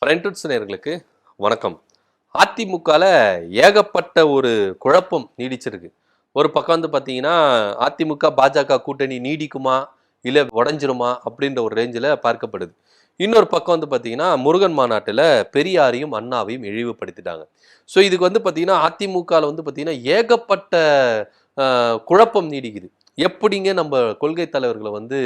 பிரைன்டூட்ஸ் நேயர்களுக்கு வணக்கம். அதிமுகல ஏகப்பட்ட ஒரு குழப்பம் நீடிச்சிருக்கு. ஒரு பக்கம் வந்து பார்த்தீங்கன்னா, அதிமுக, பாஜக கூட்டணி நீடிக்குமா? இல்ல உடைஞ்சிருமா? அப்படின்ற ஒரு ரேஞ்சில பார்க்கப்படுது. இன்னொரு பக்கம் வந்து பார்த்தீங்கன்னா, முருகன் மாநாட்டுல பெரியாரையும், அண்ணாவையும் இழிவுபடுத்திட்டாங்க. ஸோ இதுக்கு வந்து பார்த்தீங்கன்னா, அதிமுகல வந்து பார்த்தீங்கன்னா, ஏகப்பட்ட குழப்பம் நீடிக்குது. எப்படிங்க நம்ம கொள்கை தலைவர்கள வந்து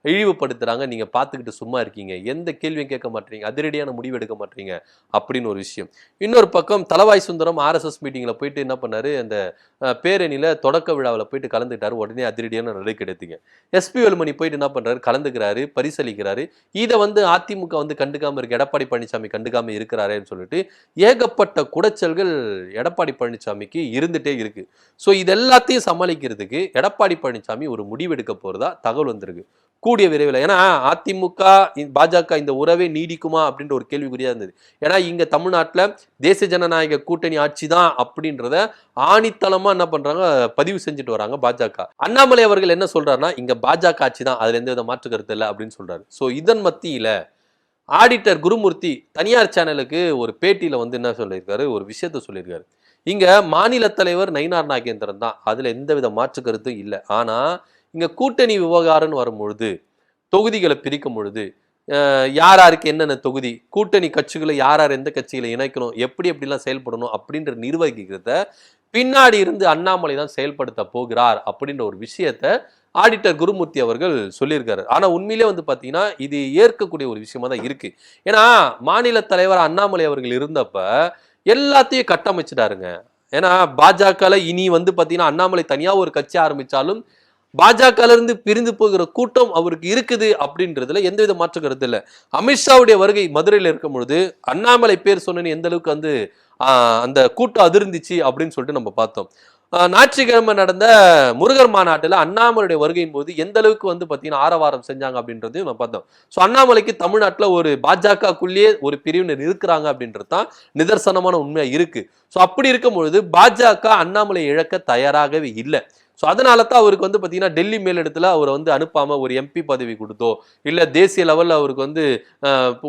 இழிவுபடுத்துறாங்க, நீங்க பார்த்துக்கிட்டு சும்மா இருக்கீங்க. எந்த கேள்வியும் கேட்க மாட்றீங்க. அதிரடியான முடிவு எடுக்க மாட்றீங்க. அப்படின்னு ஒரு விஷயம். இன்னொரு பக்கம் தளவாய் சுந்தரம் ஆர்எஸ்எஸ் மீட்டிங்ல போயிட்டு என்ன பண்ணாரு, அந்த பேரணியில தொடக்க விழாவுல போயிட்டு கலந்துக்கிட்டாரு. உடனே அதிரடியான நடவடிக்கை எடுத்தீங்க. எஸ்பி வேலுமணி போயிட்டு என்ன பண்றாரு, கலந்துக்கிறாரு, பரிசளிக்கிறாரு. இத வந்து அதிமுக வந்து கண்டுக்காம இருக்கு. எடப்பாடி பழனிசாமி கண்டுக்காம இருக்கிறாரேன்னு சொல்லிட்டு ஏகப்பட்ட குடைச்சல்கள் எடப்பாடி பழனிசாமிக்கு இருந்துட்டே இருக்கு. ஸோ இது எல்லாத்தையும் சமாளிக்கிறதுக்கு எடப்பாடி பழனிசாமி ஒரு முடிவெடுக்க போறதா தகவல் வந்திருக்கு. கூடிய விரைவில். ஏன்னா அதிமுக பாஜக இந்த உறவே நீடிக்குமா அப்படின்ற ஒரு கேள்விக்குறியா இருந்தது. ஏன்னா இங்க தமிழ்நாட்டுல தேசிய ஜனநாயக கூட்டணி ஆட்சி தான் அப்படின்றத ஆணித்தளமா என்ன பண்றாங்க, பதிவு செஞ்சுட்டு வராங்க பாஜக. அண்ணாமலை அவர்கள் என்ன சொல்றாருன்னா, இங்க பாஜக ஆட்சி தான், அதுல எந்த வித மாற்று கருத்து இல்லை அப்படின்னு சொல்றாரு. சோ இதன் மத்தியில ஆடிட்டர் குருமூர்த்தி தனியார் சேனலுக்கு ஒரு பேட்டியில வந்து என்ன சொல்லியிருக்காரு, ஒரு விஷயத்த சொல்லியிருக்காரு. இங்க மாநில தலைவர் நயினார் நாகேந்திரன் தான், அதுல எந்தவித மாற்று கருத்தும் இல்லை. ஆனா இங்க கூட்டணி விவகாரம்னு வரும்பொழுது, தொகுதிகளை பிரிக்கும் பொழுது, யார் யாருக்கு என்னென்ன தொகுதி, கூட்டணி கட்சிகளை யார் யார் எந்த கட்சிகளை இணைக்கணும், எப்படி எப்படிலாம் செயல்படணும் அப்படின்ற நிர்வகிக்கிறத பின்னாடி இருந்து அண்ணாமலை தான் செயல்படுத்த போகிறார் அப்படின்ற ஒரு விஷயத்த ஆடிட்டர் குருமூர்த்தி அவர்கள் சொல்லியிருக்காரு. ஆனா உண்மையிலே வந்து பாத்தீங்கன்னா இது ஏற்கக்கூடிய ஒரு விஷயமா தான் இருக்கு. ஏன்னா மாநில தலைவர் அண்ணாமலை அவர்கள் இருந்தப்ப எல்லாத்தையும் கட்டமைச்சிட்டாருங்க. ஏன்னா பாஜக இனி வந்து பாத்தீங்கன்னா அண்ணாமலை தனியா ஒரு கட்சி ஆரம்பிச்சாலும் பாஜக இருந்து பிரிந்து போகிற கூட்டம் அவருக்கு இருக்குது அப்படின்றதுல எந்தவித மாற்று கருத்து இல்லை. அமித்ஷாவுடைய வருகை மதுரையில் இருக்கும் பொழுது அண்ணாமலை பேர் சொன்னு எந்த அளவுக்கு வந்து அந்த கூட்டம் அதிர்ந்துச்சு அப்படின்னு சொல்லிட்டு நம்ம பார்த்தோம். ஞாயிற்றுக்கிழமை நடந்த முருகர் மாநாட்டில் அண்ணாமலையுடைய வருகையின் போது எந்த அளவுக்கு வந்து பார்த்தீங்கன்னா ஆரவாரம் செஞ்சாங்க அப்படின்றதையும் நம்ம பார்த்தோம். ஸோ அண்ணாமலைக்கு தமிழ்நாட்டில் ஒரு பாஜகக்குள்ளேயே ஒரு பிரிவினர் இருக்கிறாங்க அப்படின்றது தான் நிதர்சனமான உண்மையா இருக்கு. ஸோ அப்படி இருக்கும் பொழுது பாஜக அண்ணாமலை இழக்க தயாராகவே இல்லை. ஸோ அதனால தான் அவருக்கு வந்து பார்த்தீங்கன்னா டெல்லி மேலிடத்துல அவரை வந்து அனுப்பாம ஒரு எம்பி பதவி கொடுத்தோ, இல்லை தேசிய லெவலில் அவருக்கு வந்து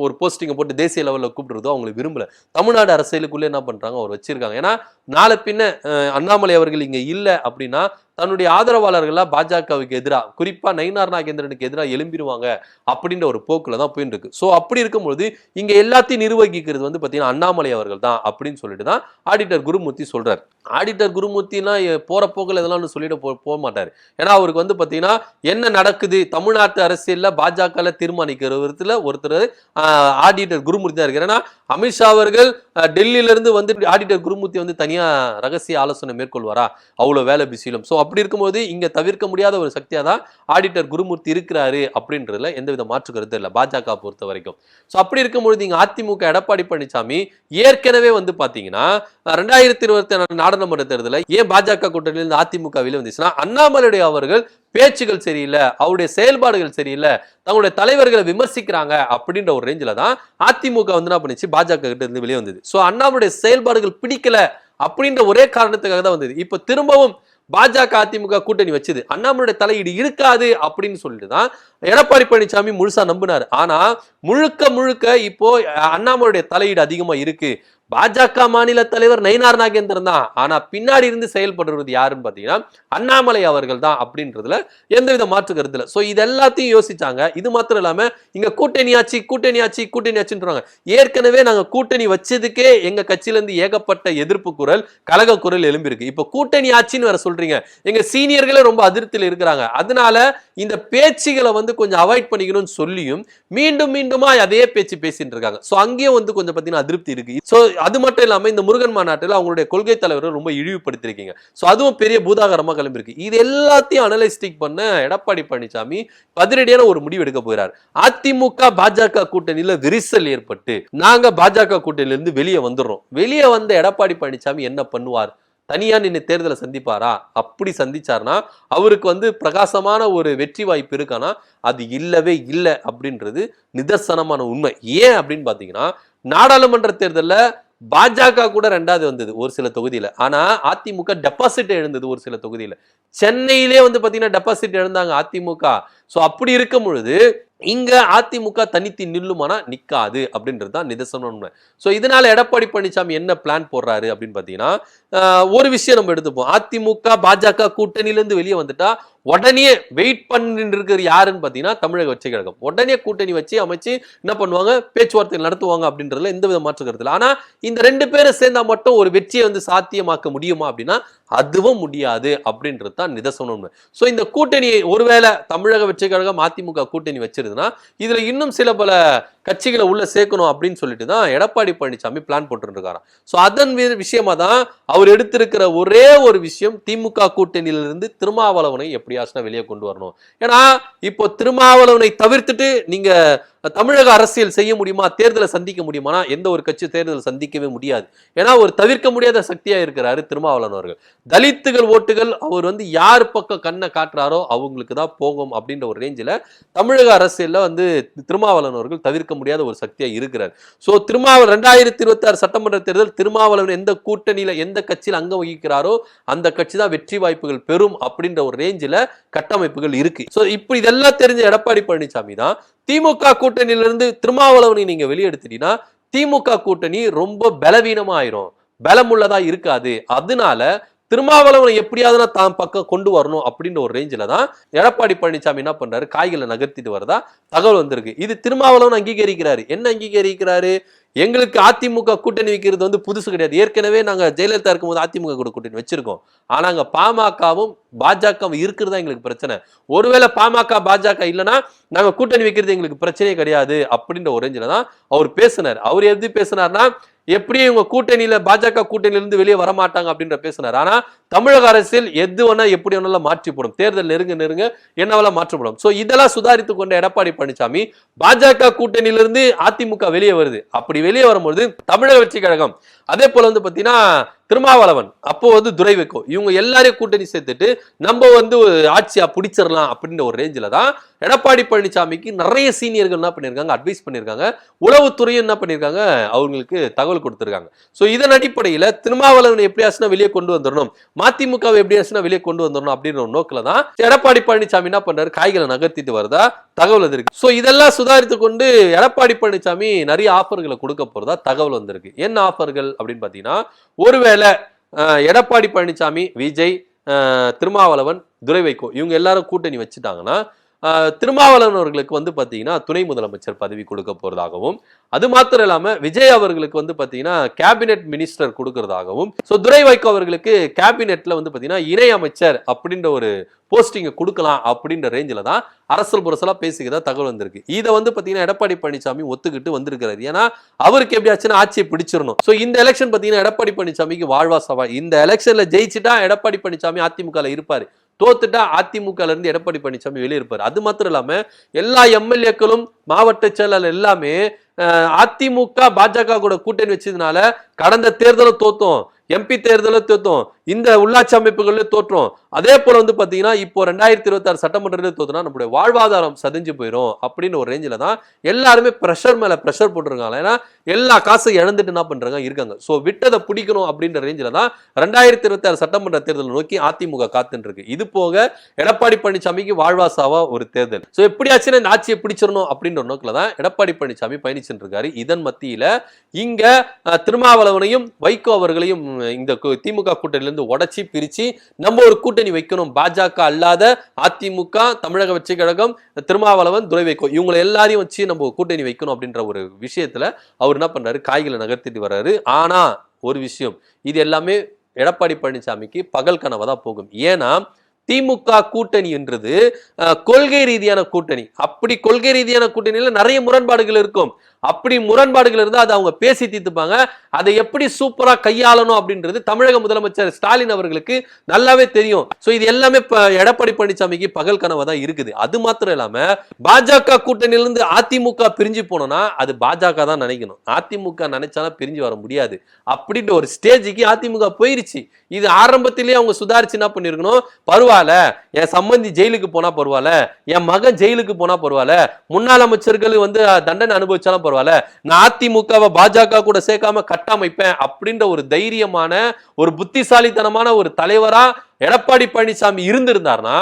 ஒரு போஸ்டிங்கை போட்டு தேசிய லெவலில் கூப்பிடுறதோ அவங்களுக்கு விரும்பல. தமிழ்நாடு அரசியலுக்குள்ளே என்ன பண்றாங்க, அவர் வச்சிருக்காங்க. ஏன்னா நாளை பின்ன அண்ணாமலை அவர்கள் இங்க இல்லை அப்படின்னா தன்னுடைய ஆதரவாளர்கள்லாம் பாஜகவுக்கு எதிராக, குறிப்பா நயினார் நாகேந்திரனுக்கு எதிராக எழும்பிடுவாங்க அப்படின்ற ஒரு போக்குல தான் போயிட்டு இருக்கு. ஸோ அப்படி இருக்கும்போது இங்க எல்லாத்தையும் நிர்வகிக்கிறது வந்து பார்த்தீங்கன்னா அண்ணாமலை அவர்கள் தான் அப்படின்னு சொல்லிட்டு தான் ஆடிட்டர் குருமூர்த்தி சொல்றாரு. ஆடிட்டர் குருமூர்த்தினா போற போக்கில் இதெல்லாம் சொல்லிட்டு போக மாட்டாரு. ஏன்னா அவருக்கு வந்து பார்த்தீங்கன்னா என்ன நடக்குது தமிழ்நாட்டு அரசியல்ல பாஜக தீர்மானிக்கிற விதத்துல ஒருத்தர் ஆடிட்டர் குருமூர்த்தி தான் இருக்காரு. ஏன்னா அமித்ஷா அவர்கள் டெல்லியில இருந்து வந்து ஆடிட்டர் குருமூர்த்தி வந்து தனியா ரகசிய ஆலோசனை மேற்கொள்வாரா, அவ்வளவு வேலை பிசியிலும். ஸோ அப்படி இருக்கும்போது இங்க தவிர்க்க முடியாத ஒரு சக்தியா தான் ஆடிட்டர் குருமூர்த்தி இருக்கிறாரு அப்படின்றதுல எந்தவித மாற்று கருத்து இல்லை பாஜக பொறுத்த வரைக்கும். ஸோ அப்படி இருக்கும்போது இங்க அதிமுக எடப்பாடி பழனிசாமி ஏற்கனவே வந்து பாத்தீங்கன்னா 2024 நாடாளுமன்ற தேர்தலில் ஏன் பாஜக கூட்டணியிலிருந்து அதிமுக வெளியே வந்துச்சுன்னா அண்ணாமலை அவர்கள் பேச்சுகள் சரியில்லை, அவருடைய செயல்பாடுகள் சரியில்லை, தங்களுடைய தலைவர்களை விமர்சிக்கிறாங்க அப்படின்ற ஒரு ரேஞ்சில தான் அதிமுக வந்து என்ன பண்ணிச்சு, பாஜக கிட்ட இருந்து வெளியே வந்தது. சோ அண்ணாமலையுடைய செயல்பாடுகள் பிடிக்கல அப்படின்ற ஒரே காரணத்துக்காக தான் வந்தது. இப்ப திரும்பவும் பாஜக அதிமுக கூட்டணி வச்சது அண்ணாமலையுடைய தலையீடு இருக்காது அப்படின்னு சொல்லிட்டு தான் எடப்பாடி பழனிசாமி முழுசா நம்பினார். ஆனா முழுக்க முழுக்க இப்போ அண்ணாமலையுடைய தலையீடு அதிகமா இருக்கு. பாஜக மாநில தலைவர் நயினார் நாகேந்திரன் தான், ஆனா பின்னாடி இருந்து செயல்படுறது யாருன்னு பாத்தீங்கன்னா அண்ணாமலை அவர்கள் தான் அப்படின்றதுல எந்தவித மாற்று கருத்து இல்லை. சோ இது எல்லாத்தையும் யோசிச்சாங்க. இது மாத்திரம் இல்லாம இங்க கூட்டணி ஆட்சின்றாங்க. ஏற்கனவே நாங்க கூட்டணி வச்சதுக்கே எங்க கட்சியில இருந்து ஏகப்பட்ட எதிர்ப்பு குரல், கலக குரல் எழும்பியிருக்கு. இப்ப கூட்டணி ஆட்சின்னு வேற சொல்றீங்க. எங்க சீனியர்களே ரொம்ப அதிருப்தியில் இருக்கிறாங்க. அதனால இந்த பேச்சுகளை வந்து கொஞ்சம் அவாய்ட் பண்ணிக்கணும்னு சொல்லியும் மீண்டும் மீண்டுமா அதே பேச்சு பேசிட்டு இருக்காங்க. சோ அங்கேயும் வந்து கொஞ்சம் பாத்தீங்கன்னா அதிருப்தி இருக்கு. சோ அது மட்டும் இல்லாம இந்த முருகன் மாநாட்டில் அவங்களுடைய கொள்கை தலைவர்கள் ரொம்ப இழிவுபடுத்திருக்கீங்க. சோ அதுவும் பெரிய பூதாகரமா கிளம்பிருக்கு. இது எல்லாத்தையும் அனலைஸ்டிக் பண்ண எடப்பாடி பழனிசாமி பதிரடியான ஒரு முடிவு எடுக்க போகிறார். அதிமுக பாஜக கூட்டணியில விரிசல் ஏற்பட்டு நாங்க பாஜக கூட்டணியிலிருந்து வெளியே வந்துடுறோம். வெளியே வந்த எடப்பாடி பழனிசாமி என்ன பண்ணுவார்? தனியா நின்று தேர்தலை சந்திப்பாரா? அப்படி சந்திச்சார்னா அவருக்கு வந்து பிரகாசமான ஒரு வெற்றி வாய்ப்பு இருக்கானா? அது இல்லவே இல்லை அப்படின்றது நிதர்சனமான உண்மை. ஏன் அப்படின்னு பாத்தீங்கன்னா நாடாளுமன்ற தேர்தலில் பாஜக கூட 2வது வந்தது ஒரு சில தொகுதியில. ஆனா அதிமுக டெபாசிட் எழுந்தது ஒரு சில தொகுதியில. சென்னையிலே வந்து பாத்தீங்கன்னா டெபாசிட் எழுந்தாங்க அதிமுக. சோ அப்படி இருக்கும் பொழுது இங்க அதிமுக தனித்து நில்லுமானா நிக்காது அப்படின்றது தான் நிதர்சனம் உண்மை. சோ இதனால எடப்பாடி பழனிசாமி என்ன பிளான் போடுறாரு அப்படின்னு பாத்தீங்கன்னா, ஒரு விஷயம் நம்ம எடுத்துப்போம். அதிமுக பாஜக கூட்டணியில இருந்து வெளியே வந்துட்டா உடனே வெயிட் பண்ணிட்டு இருக்கிற யாருன்னு பாத்தீங்கன்னா தமிழக வெற்றி கழகம். உடனே கூட்டணி வச்சு அமைச்சு என்ன பண்ணுவாங்க, பேச்சுவார்த்தை நடத்துவாங்க அப்படின்றதுல எந்த வித மாற்று கருத்து இல்லை. ஆனா இந்த 2 பேரும் சேர்ந்தா மட்டும் ஒரு வெற்றியை வந்து சாத்தியமாக்க முடியுமா அப்படின்னா அதுவும் முடியாது அப்படின்றது தான் நிதர்சனம் உண்மை. சோ இந்த கூட்டணியை ஒருவேளை தமிழக வெற்றி கழகம் அதிமுக கூட்டணி வச்சிருதுன்னா இதுல இன்னும் சில பல கட்சிகளை உள்ள சேர்க்கணும் அப்படின்னு சொல்லிட்டு தான் எடப்பாடி பழனிசாமி பிளான் போட்டு இருக்காராம். சோ அதன் விஷயமா தான் அவர் எடுத்திருக்கிற ஒரே ஒரு விஷயம், திமுக கூட்டணியிலிருந்து திருமாவளவனை எப்படியாச்சும் வெளியே கொண்டு வரணும். ஏன்னா இப்போ திருமாவளவனை தவிர்த்துட்டு நீங்க தமிழக அரசியல் செய்ய முடியுமா, தேர்தலை சந்திக்க முடியுமானா எந்த ஒரு கட்சி தேர்தலை சந்திக்கவே முடியாது. ஏன்னா ஒரு தவிர்க்க முடியாத சக்தியா இருக்கிறாரு திருமாவளவன் அவர்கள். தலித்துகள் ஓட்டுகள் அவர் வந்து யார் பக்கம் கண்ணை காட்டுறாரோ அவங்களுக்கு தான் போகும் அப்படின்ற ஒரு ரேஞ்சில் தமிழக அரசியல்ல வந்து திருமாவளவன் அவர்கள் தவிர்க்க முடியாத ஒரு சக்தியா இருக்கிறார். சோ 2026 சட்டமன்ற தேர்தல் திருமாவளவன் எந்த கூட்டணியில எந்த கட்சியில் அங்கம் வகிக்கிறாரோ அந்த கட்சி தான் வெற்றி வாய்ப்புகள் பெறும் அப்படின்ற ஒரு ரேஞ்சில கட்டமைப்புகள் இருக்கு. சோ இப்ப இதெல்லாம் தெரிஞ்ச எடப்பாடி பழனிசாமி தான் திமுக கூட்டணியிலிருந்து திருமாவளவனை நீங்க வெளியெடுத்தீங்கன்னா திமுக கூட்டணி ரொம்ப பலவீனமா ஆயிரும், பலமுள்ளதா இருக்காது. அதனால திருமாவளவனை எப்படியாவது தான் பக்கம் கொண்டு வரணும் அப்படின்ற ஒரு ரேஞ்சில தான் எடப்பாடி பழனிசாமி என்ன பண்றாரு, காய்களை நகர்த்திட்டு வரதா தகவல் வந்திருக்கு. இது திருமாவளவன் அங்கீகரிக்கிறாரு. என்ன அங்கீகரிக்கிறாரு, எங்களுக்கு அதிமுக கூட்டணி வைக்கிறது வந்து புதுசு கிடையாது. ஏற்கனவே நாங்க ஜெயலலிதா இருக்கும்போது அதிமுக கூட கூட்டணி வச்சிருக்கோம். ஆனா அங்க பாமகவும் பாஜகவும் இருக்கிறதா எங்களுக்கு பிரச்சனை. ஒருவேளை பாமக பாஜக இல்லைன்னா நாங்க கூட்டணி வைக்கிறது எங்களுக்கு பிரச்சனையே கிடையாது அப்படின்ற ஒரு ரேஞ்சில தான் அவர் பேசினார். அவர் எப்படி பேசினார்னா, எப்படி இவங்க கூட்டணியில பாஜக கூட்டணியில இருந்து வெளியே வர மாட்டாங்க அப்படின்ற பேசினார். ஆனா தமிழக அரசியல் எது வேணா எப்படி வேணாலும் மாற்றிப்படும், தேர்தல் நெருங்க என்னவெல்லாம் மாற்றப்படும். சோ இதெல்லாம் சுதாரித்து கொண்ட எடப்பாடி பழனிசாமி பாஜக கூட்டணியிலிருந்து அதிமுக வெளியே வருது. அப்படி வெளியே வரும்போது தமிழக வெற்றி கழகம், அதே போல வந்து பாத்தீங்கன்னா திருமாவளவன், அப்போ வந்து துரை வைக்கோ, இவங்க எல்லாரையும் கூட்டணி சேர்த்துட்டு நம்ம வந்து ஆட்சியா பிடிச்சிடலாம் அப்படின்ற ஒரு ரேஞ்சில தான் எடப்பாடி பழனிசாமிக்கு நிறைய சீனியர்கள் என்ன பண்ணிருக்காங்க, அட்வைஸ் பண்ணிருக்காங்க. உளவுத்துறையும் என்ன பண்ணிருக்காங்க, அவங்களுக்கு தகவல் கொடுத்திருக்காங்க. சோ இதன் அடிப்படையில திருமாவளவனை எப்படியாச்சும் வெளியே கொண்டு வந்துடணும், மதிமுகவை எப்படியாச்சும் வெளியே கொண்டு வந்துடணும் அப்படின்ற ஒரு நோக்கில தான் எடப்பாடி பழனிசாமி என்ன பண்றாரு, காய்களை நகர்த்திட்டு வருதா தகவல் வந்திருக்கு. சோ இதெல்லாம் சுதாரித்து கொண்டு எடப்பாடி பழனிசாமி நிறைய ஆஃபர்களை கொடுக்க போறதா தகவல் வந்திருக்கு. என்ன ஆஃபர்கள் அப்படின்னு பாத்தீங்கன்னா, ஒருவேளை எடப்பாடி பழனிசாமி, விஜய், திருமாவளவன், துரை வைக்கோ இவங்க எல்லாரும் கூட்டணி வச்சுட்டாங்கன்னா திருமாவளவன் அவர்களுக்கு வந்து பாத்தீங்கன்னா துணை முதலமைச்சர் பதவி கொடுக்க போறதாகவும், அது மாத்திரம் இல்லாம விஜய் அவர்களுக்கு வந்து பாத்தீங்கன்னா கேபினெட் மினிஸ்டர் கொடுக்கறதாகவும், சோ துரை வைக்கோ அவர்களுக்கு கேபினெட்ல வந்து பாத்தீங்கன்னா இணை அமைச்சர் அப்படின்ற ஒரு போஸ்டிங் கொடுக்கலாம் அப்படின்ற ரேஞ்சில தான் அரசல் புரசலா பேசிக்கிறதா தகவல் வந்திருக்கு. இதை வந்து பாத்தீங்கன்னா எடப்பாடி பழனிசாமி ஒத்துக்கிட்டு வந்திருக்கிறாரு. ஏன்னா அவருக்கு எப்படியாச்சுன்னா ஆட்சியை பிடிச்சிடணும். சோ இந்த எலெக்ஷன் பாத்தீங்கன்னா எடப்பாடி பழனிசாமிக்கு வாழ்வா சவால். இந்த எலெக்ஷன்ல ஜெயிச்சுட்டா எடப்பாடி பழனிசாமி அதிமுக இருப்பாரு, தோத்துட்டா அதிமுக இருந்து எடப்பாடி பழனிசாமி வெளியே இருப்பாரு. அது மாத்திரம் இல்லாம எல்லா எம்எல்ஏக்களும் மாவட்ட செயலாளர் எல்லாமே அதிமுக பாஜக கூட கூட்டணி வச்சதுனால கடந்த தேர்தலும் தோத்தோம், எம்பி தேர்தலும் தோத்தோம், இந்த உள்ளாட்சி அமைப்புகள்ல தோற்றோம். அதே போல வந்து பாத்தீங்கன்னா இப்போ 2026 சட்டமன்றத்தில் தோத்தனா நம்மளுடைய வாழ்வாதாரம் சதிஞ்சு போயிடும் அப்படின்னு ஒரு ரேஞ்சில தான் எல்லாருமே பிரஷர் மேல பிரஷர் போட்டுருக்காங்க. ஏன்னா எல்லா காசையும் இழந்துட்டு என்ன பண்றாங்க இருக்காங்க. சோ விட்டதை பிடிக்கணும் அப்படின்ற ரேஞ்சில தான் 2026 சட்டமன்ற தேர்தலை நோக்கி அதிமுக காத்துட்டு இருக்கு. இது போக எடப்பாடி பழனிசாமிக்கு வாழ்வாசாவா ஒரு தேர்தல். சோ எப்படியாச்சும் இந்த ஆட்சியை பிடிச்சிடணும் அப்படின்ற நோக்கில தான் எடப்பாடி பழனிசாமி பயணிச்சுட்டு இருக்காரு. இதன் மத்தியில இங்க திருமாவளவனையும் வைகோ அவர்களையும் இந்த திமுக கூட்டணியிலிருந்து உடைச்சி பிரிச்சு நம்ம ஒரு கூட்டணி வைக்கணும், பாஜக அல்லாத அதிமுக, தமிழக வெற்றி கழகம், திருமாவளவன், துரை வைக்கோ இவங்களை எல்லாரையும் வச்சு நம்ம கூட்டணி வைக்கணும் அப்படின்ற ஒரு விஷயத்துல அவர் என்ன பண்றாரு, காய்களை நகர்த்திட்டு வர்றாரு. ஆனா ஒரு விஷயம், இது எல்லாமே எடப்பாடி பழனிசாமிக்கு பகல் கனவா தான் போகும். ஏன்னா திமுக கூட்டணி என்றது கொள்கை ரீதியான கூட்டணி. அப்படி கொள்கை ரீதியான கூட்டணியில நிறைய முரண்பாடுகள் இருக்கும். அப்படி முரண்பாடுகள் இருந்தா அதை அவங்க பேசி தீர்த்துப்பாங்க. அதை எப்படி சூப்பரா கையாளணும் அப்படின்றது தமிழக முதலமைச்சர் ஸ்டாலின் அவர்களுக்கு நல்லாவே தெரியும். சோ இது எல்லாமே எடப்பாடி பழனிசாமிக்கு பகல் கனவா தான் இருக்குது. அது மாத்திரம் இல்லாம பாஜக கூட்டணியிலிருந்து அதிமுக பிரிஞ்சு போனோம்னா அது பாஜக தான் நினைக்கணும், அதிமுக நினைச்சாலும் பிரிஞ்சு வர முடியாது அப்படின்ற ஒரு ஸ்டேஜுக்கு அதிமுக போயிருச்சு. இது ஆரம்பத்திலேயே அவங்க சுதாரிச்சு என்ன பண்ணிருக்கணும், பரவாயில்ல என் சம்பந்தி ஜெயிலுக்கு போனா பரவாயில்ல, என் மகன் ஜெயிலுக்கு போனா பரவாயில்ல, முன்னாள் அமைச்சர்கள் வந்து தண்டனை அனுபவிச்சாலும் பரவாயில்ல, பரவாயில்ல, நான் அதிமுகவை பாஜக கூட சேர்க்காம கட்டமைப்பேன் அப்படின்ற ஒரு தைரியமான ஒரு புத்திசாலித்தனமான ஒரு தலைவரா எடப்பாடி பழனிசாமி இருந்திருந்தார்னா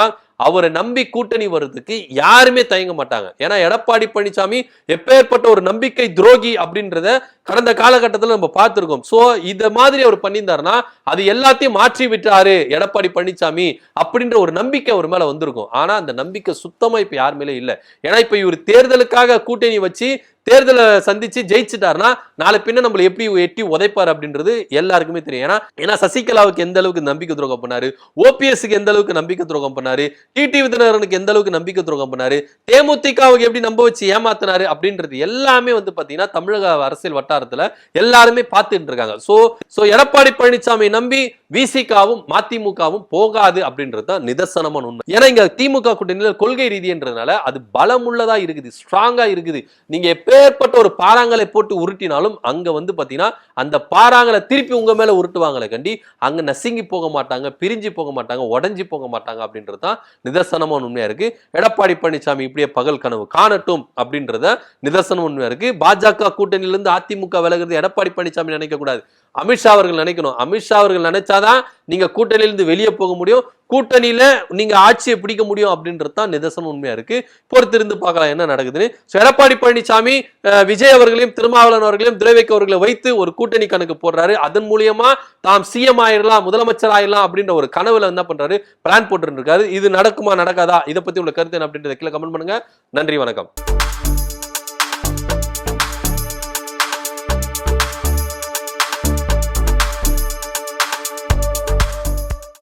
அவரை நம்பி கூட்டணி வர்றதுக்கு யாருமே தயங்க மாட்டாங்க. ஏன்னா எடப்பாடி பழனிசாமி எப்பேற்பட்ட ஒரு நம்பிக்கை துரோகி அப்படின்றத கடந்த காலகட்டத்தில் நம்ம பார்த்திருக்கோம். சோ இத மாதிரி அவர் பண்ணியிருந்தாருன்னா அது எல்லாத்தையும் மாற்றி விட்டாரு எடப்பாடி பழனிசாமி அப்படின்ற ஒரு நம்பிக்கை அவர் மேல வந்திருக்கும். ஆனா அந்த நம்பிக்கை சுத்தமா இப்ப யார் மேலே இல்ல. ஏன்னா இப்ப இவர் தேர்தலுக்காக கூட்டணி வச்சு தேர்தலை சந்திச்சு ஜெயிச்சுட்டாருன்னா நாளை பின்ன நம்மள எப்படி எட்டி உதைப்பாரு அப்படின்றது எல்லாருக்குமே தெரியும். ஏன்னா சசிகலாவுக்கு எந்த அளவுக்கு நம்பிக்கை துரோகம் பண்ணாரு, ஓபிஎஸ்க்கு எந்த அளவுக்கு நம்பிக்கை துரோகம் பண்ணாரு, டிடிவி தினகரனுக்கு எந்த அளவுக்கு நம்பிக்கை துரோகம் பண்ணாரு, தேமுதிகவுக்கு எப்படி நம்ப வச்சு ஏமாத்தினாரு அப்படின்றது எல்லாமே வந்து பாத்தீங்கன்னா தமிழக அரசியல் வட்டாரத்துல எல்லாருமே பார்த்துட்டு இருக்காங்க. சோ எடப்பாடி பழனிசாமி நம்பி விசிகாவும் மதிமுகவும் போகாது அப்படின்றது தான் நிதர்சனமான உண்மை. ஏன்னா இங்க திமுக கூட்டணியில கொள்கை ரீதின்றதுனால அது பலமுள்ளதா இருக்குது, ஸ்ட்ராங்கா இருக்குது. நீங்க எப்பேற்பட்ட ஒரு பாறாங்களை போட்டு உருட்டினாலும் அங்க வந்து பாத்தீங்கன்னா அந்த பாறாங்களை திருப்பி உங்க மேல உருட்டுவாங்களே கண்டி அங்க நசுங்கி போக மாட்டாங்க, பிரிஞ்சு போக மாட்டாங்க, உடஞ்சி போக மாட்டாங்க அப்படின்றது தான் நிதர்சனமான உண்மையா இருக்கு. எடப்பாடி பழனிசாமி இப்படியே பகல் கனவு காணட்டும் அப்படின்றத நிதர்சனம் உண்மையா இருக்கு. பாஜக கூட்டணியிலிருந்து அதிமுக விலகிறது எடப்பாடி பழனிசாமி நினைக்க கூடாது, அமித்ஷா அவர்கள் நினைக்கணும். அமித்ஷா அவர்கள் நினைச்சாதான் நீங்க கூட்டணியிலிருந்து வெளியே போக முடியும், கூட்டணியில நீங்க ஆட்சியை பிடிக்க முடியும் அப்படின்றது தான் நிதர்சனம் உண்மையா இருக்கு. பொறுத்திருந்து பார்க்கலாம் என்ன நடக்குதுன்னு. எடப்பாடி பழனிசாமி விஜய் அவர்களையும் திருமாவளவன் அவர்களையும் திரைவைக்க அவர்களை வைத்து ஒரு கூட்டணி கணக்கு போடுறாரு. அதன் மூலியமா தாம் சிஎம் ஆயிரலாம், முதலமைச்சர் ஆயிரலாம் அப்படின்ற ஒரு கனவுல என்ன பண்றாரு, பிளான் போட்டு இருக்காரு. இது நடக்குமா நடக்காதா, இதை பத்தி உள்ள கருத்து என்ன அப்படின்றத கீழே கமெண்ட் பண்ணுங்க. நன்றி, வணக்கம்.